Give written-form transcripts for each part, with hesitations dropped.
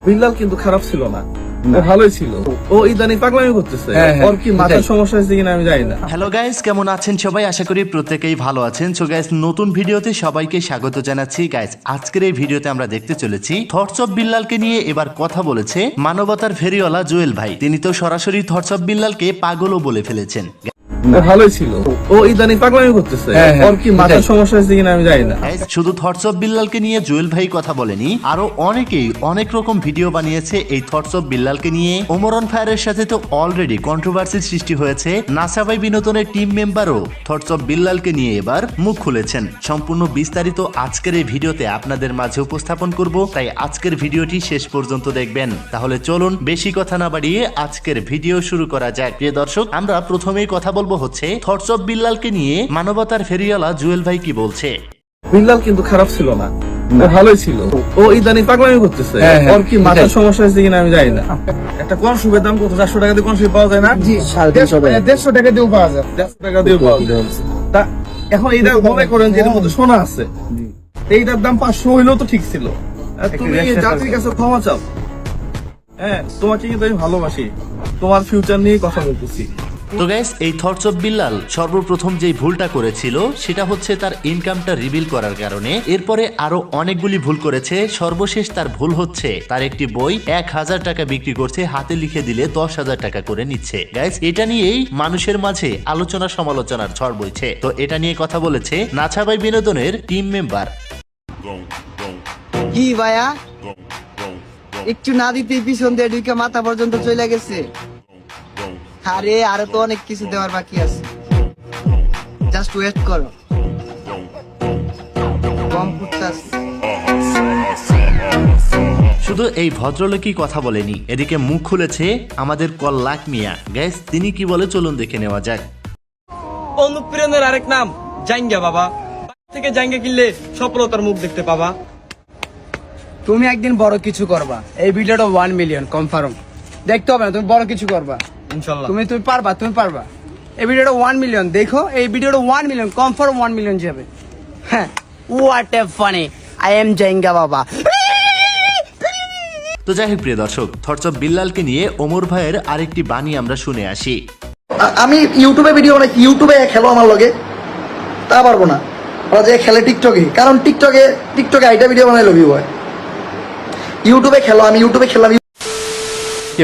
বিল্লাল কিন্তু খারাপ ছিল না, ও ভালোই ছিল। ও ইদানিং পাগলামি করতেছে, ওর কি মাথার সমস্যা হয়েছে কিনা আমি জানি না। হ্যালো গাইস, কেমন আছেন সবাই? আশা করি প্রত্যেকেই ভালো আছেন। সো গাইস, নতুন ভিডিওতে সবাইকে স্বাগত জানাচ্ছি। গাইস, আজকের এই ভিডিওতে আমরা দেখতে চলেছি থটস অফ বিল্লালকে নিয়ে এবার কথা বলেছে মানবতার ফেরিওয়ালা জুয়েল ভাই। তিনি তো সরাসরি থটস অফ বিল্লালকে পাগলও বলে ফেলেছেন। ও ভালোই ছিল, ও ইদানিং পাগলামি করতেছে, ওর কি মাথার সমস্যা হয়েছে কিনা আমি জানি না। শুধু থটস অফ বিল্লালকে নিয়ে জুয়েল ভাই কথা বলেনি, আরো অনেকেই অনেক রকম ভিডিও বানিয়েছে এই থটস অফ বিল্লালকে নিয়ে। ওমর অন ফায়ারের সাথে তো অলরেডি কন্ট্রোভার্সির সৃষ্টি হয়েছে। নাসা ভাই বিনোদনের টিম মেম্বারও থটস অফ বিল্লালকে নিয়ে এবার মুখ খুলেছেন। সম্পূর্ণ বিস্তারিত আজকের এই ভিডিওতে আপনাদের মাঝে উপস্থাপন করব, তাই আজকের ভিডিওটি শেষ পর্যন্ত দেখবেন। তাহলে চলুন বেশি কথা না বাড়িয়ে আজকের ভিডিও শুরু করা যাক। প্রিয় দর্শক, আমরা প্রথমেই কথা বলবো হচ্ছে থটস অফ বিল্লালকে নিয়ে মানবতার ফেরিওয়ালা জুয়েল ভাই কি বলছে। বিল্লাল কিন্তু খারাপ ছিল না, ও ভালোই ছিল। ও ইদানিং পাগলামি করতেছে, ওর কি মাথার সমস্যা হয়েছে কিনা আমি জানি না। একটা কনসুপের দাম কত? 400 টাকা দিয়ে কনসুপ পাওয়া যায় না? 150 টাকা দিয়েও পাওয়া যায়, 150 টাকা দিয়েও পাওয়া যায়। তা এখন এইটা মনে করেন যে এর মধ্যে সোনা আছে, এইটার দাম 500 হইলেও তো ঠিক ছিল। আর তুমি জাতির কাছে ক্ষমা চাও। হ্যাঁ, তোমাকে কিন্তু আমি ভালোবাসি, তোমার ফিউচার নিয়ে কথা বলতেছি। তো গাইস, এই থটস অফ বিল্লাল সর্বপ্রথম যেই ভুলটা করেছিল সেটা হচ্ছে তার ইনকামটা রিভিল করার কারণে। এরপরে আরো অনেকগুলি ভুল করেছে। সর্বশেষ তার ভুল হচ্ছে তার একটি বই 1000 টাকা বিক্রি করছে, হাতে লিখে দিলে 10,000 টাকা করে নিচ্ছে। গাইস, এটা নিয়েই মানুষের মাঝে আলোচনা সমালোচনার ঝড় বইছে। তো এটা নিয়ে কথা বলেছে নাছা ভাই বিনোদনের টিম মেম্বার। কি ভাইয়া, একটু না দিতে পিছন দিয়ে ঢুকে মাথা পর্যন্ত চলে গেছে। আরে আরো তো অনেক কিছু দেওয়ার বাকি আছে, জাস্ট ওয়েট করো। কম করতেছে। শুধু এই ভদ্রলোকই কথা বলেনি, এদিকে মুখ খুলেছে আমাদের কল্লাক মিয়া। গাইস, তিনি কি বলে চলুন দেখে নেওয়া যাক। অনুপ্রেরণার আরেক নাম জাঙ্গা বাবা। থেকে জাঙ্গা কিনলে সফলতার মুখ দেখতে পাবা। তুমি একদিন বড় কিছু করবা। এই ভিডিওটা 1 মিলিয়ন কনফার্ম। দেখতে হবে না, তুমি বড় কিছু করবা ইনশাআল্লাহ। তুমি পারবা। এই ভিডিওটা 1 মিলিয়ন দেখো, এই ভিডিওটা 1 মিলিয়ন কনফার্ম 1 মিলিয়ন যাবে। হ্যাঁ, what a funny, I am জাঙ্গা বাবা। তো যাই হোক প্রিয় দর্শক, থটস অফ বিল্লালকে নিয়ে ওমর ভাইয়ের আরেকটি বাণী আমরা শুনে আসি। আমি ইউটিউবে ভিডিও বানাই, ইউটিউবে খেলো আমার লগে তা পারবো না। ওরা যে খেলে টিকটকে, কারণ টিকটকে আইটা ভিডিও বানাইলো ভিউ হয়। ইউটিউবে খেলো, আমি ইউটিউবে খেলাম।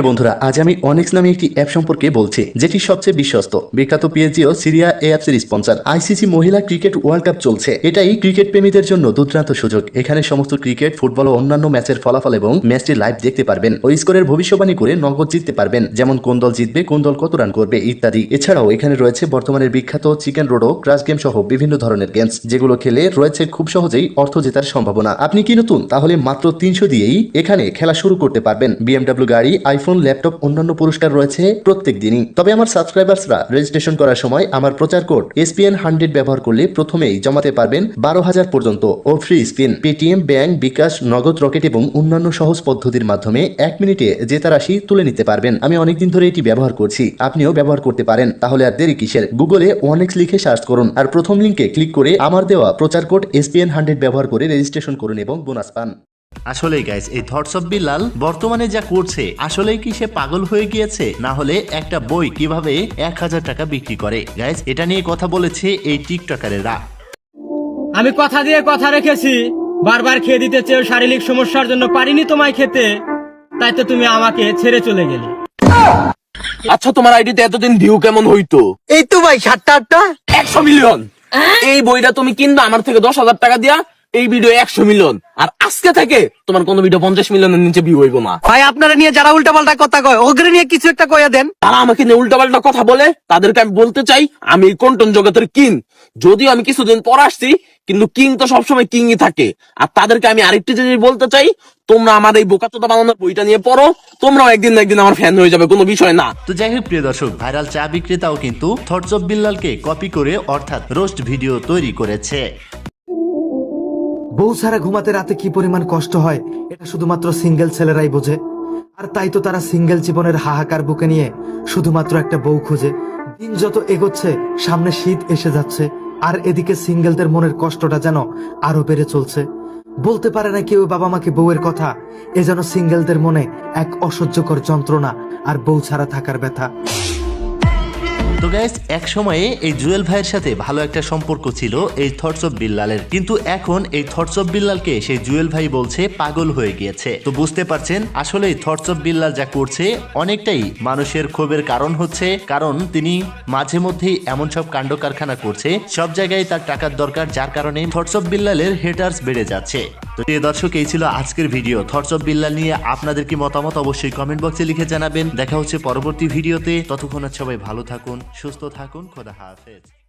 বন্ধুরা, আজ আমি অনেক্স নামে একটি অ্যাপ সম্পর্কে বলছি, যেটি সবচেয়ে বিশ্বস্ত। বিখ্যাত পিএসজি ও সিরিয়া এ অ্যাপসের স্পন্সর। আইসিসি মহিলা ক্রিকেট ওয়ার্ল্ড কাপ চলছে। এটাই ক্রিকেট প্রেমীদের জন্য দুর্দান্ত সুযোগ। এখানে সমস্ত ক্রিকেট, ফুটবল ও অন্যান্য ম্যাচের ফলাফল এবং ম্যাচটি লাইভ দেখতে পারবেন। ওই স্কোরের ভবিষ্যবাণী করে নগদ জিততে পারবেন, যেমন কোন দল জিতবে, কোন দল কত রান করবে ইত্যাদি। এছাড়াও এখানে রয়েছে বর্তমানের বিখ্যাত চিকেন রোডো, ক্রাশ গেম সহ বিভিন্ন ধরনের গেমস, যেগুলো খেলে রয়েছে খুব সহজেই অর্থ জেতার সম্ভাবনা। আপনি কি নতুন? তাহলে মাত্র 300 দিয়েই এখানে খেলা শুরু করতে পারবেন। বিএমডব্লিউ গাড়ি, আইফোন, ল্যাপটপ, অন্যান্য পুরস্কার রয়েছে প্রত্যেক দিনই। তবে আমার সাবস্ক্রাইবার্সরা রেজিস্ট্রেশন করার সময় আমার প্রচার কোড SPN100 ব্যবহার করলে প্রথমেই জমাতে পারবেন 12,000 পর্যন্ত ও ফ্রি স্পিন। পেটিএম, ব্যাংক, বিকাশ, নগদ, রকেট এবং অন্যান্য সহজ পদ্ধতির মাধ্যমে 1 মিনিটে জেতা রাশি তুলে নিতে পারবেন। আমি অনেকদিন ধরে এটি ব্যবহার করছি, আপনিও ব্যবহার করতে পারেন। তাহলে আর দেরি কিসের? গুগলে OneX লিখে সার্চ করুন আর প্রথম লিঙ্কে ক্লিক করে আমার দেওয়া প্রচার কোড SPN100 ব্যবহার করে রেজিস্ট্রেশন করুন এবং বোনাস পান। আসলেই গাইস, এই থটস অফ বিল্লাল বর্তমানে যা করছে, আসলেই কি সে পাগল হয়ে গিয়েছে? না হলে একটা বই কিভাবে 1000 টাকা বিক্রি করে? গাইস, এটা নিয়ে কথা বলেছে এই টিকটকারেরা। আমি কথা দিয়ে কথা রেখেছি, বারবার খেয়ে দিতে চেয়েও শারীরিক সমস্যার জন্য পারিনি তোমায় খেতে, তাই তো তুমি আমাকে ছেড়ে চলে গেলে। আচ্ছা, তোমার আইডিতে এতদিন ভিউ কেমন হইতো? এই তো ভাই 7টা 100 মিলিয়ন। এই বইটা তুমি কিনবা আমার থেকে 10,000 টাকা দিয়া, এই ভিডিও 100 মিলিয়ন। আর আজকে থেকে তোমার কোন ভিডিও 50 মিলিয়নের নিচে ভিউ হইব না। ভাই, আপনারা নিয়ে যারা উল্টাপাল্টা কথা কয়, ওগরে নিয়ে কিছু একটা কইয়া দেন। তারা আমাকে নিয়ে উল্টাপাল্টা কথা বলে, তাদেরকে আমি বলতে চাই আমি এই কন্টেন্ট জগতের কিং। যদিও আমি কিছুদিন পর আসছি, কিন্তু কিং তো সবসময় কিংই থাকে। আর তাদেরকে আমি আরেকটি জিনিস বলতে চাই, তোমরা আমার এই বোকাচোদা বানানোর বইটা নিয়ে পড়ো, তোমরাও একদিন না একদিন আমার ফ্যান হয়ে যাবে, কোনো বিষয় না। তো যাই হোক প্রিয় দর্শক, ভাইরাল চা বিক্রেতাও কিন্তু থটস অফ বিল্লালকে কপি করে অর্থাৎ রোস্ট ভিডিও তৈরি করেছে। বউ ছাড়া ঘুমাতে রাতে কি পরিমাণ কষ্ট হয় এটা শুধুমাত্র সিঙ্গেল ছেলেরাই বোঝে। আর তাই তো তারা সিঙ্গেল জীবনের হাহাকার বুকে নিয়ে শুধুমাত্র একটা বউ খোঁজে। দিন যত এগোচ্ছে সামনে শীত এসে যাচ্ছে, আর এদিকে সিঙ্গেলদের মনের কষ্টটা যেন আরো বেড়ে চলছে। বলতে পারে না কেউ বাবা মাকে বউয়ের কথা। এ যেন সিঙ্গেলদের মনে এক অসহ্যকর যন্ত্রণা আর বউ ছাড়া থাকার ব্যথা। তো গাইস, এক সময়ে এই জুয়েল ভাইয়ের সাথে ভালো একটা সম্পর্ক ছিল এই থটস অফ বিল্লালের, কিন্তু এখন এই থটস অফ বিল্লালকে সেই জুয়েল ভাই বলছে পাগল হয়ে গিয়েছে। তো বুঝতে পারছেন আসলে এই থটস অফ বিল্লাল যা করছে অনেকটাই মানুষের ক্ষোভের কারণ হচ্ছে, কারণ তিনি মাঝে মধ্যেই এমন সব কাণ্ড কারখানা করছে, সব জায়গায় তার টাকার দরকার, যার কারণে থটস অফ বিল্লালের হেটার্স বেড়ে যাচ্ছে। তো প্রিয় দর্শক, এই ছিল আজকের ভিডিও। থটস অফ বিল্লাল নিয়ে আপনাদের কি মতামত অবশ্যই কমেন্ট বক্সে লিখে জানাবেন। দেখা হচ্ছে পরবর্তী ভিডিওতে। ততক্ষণ সবাই ভালো থাকুন, সুস্থ থাকুন, খোদা হাফেজ।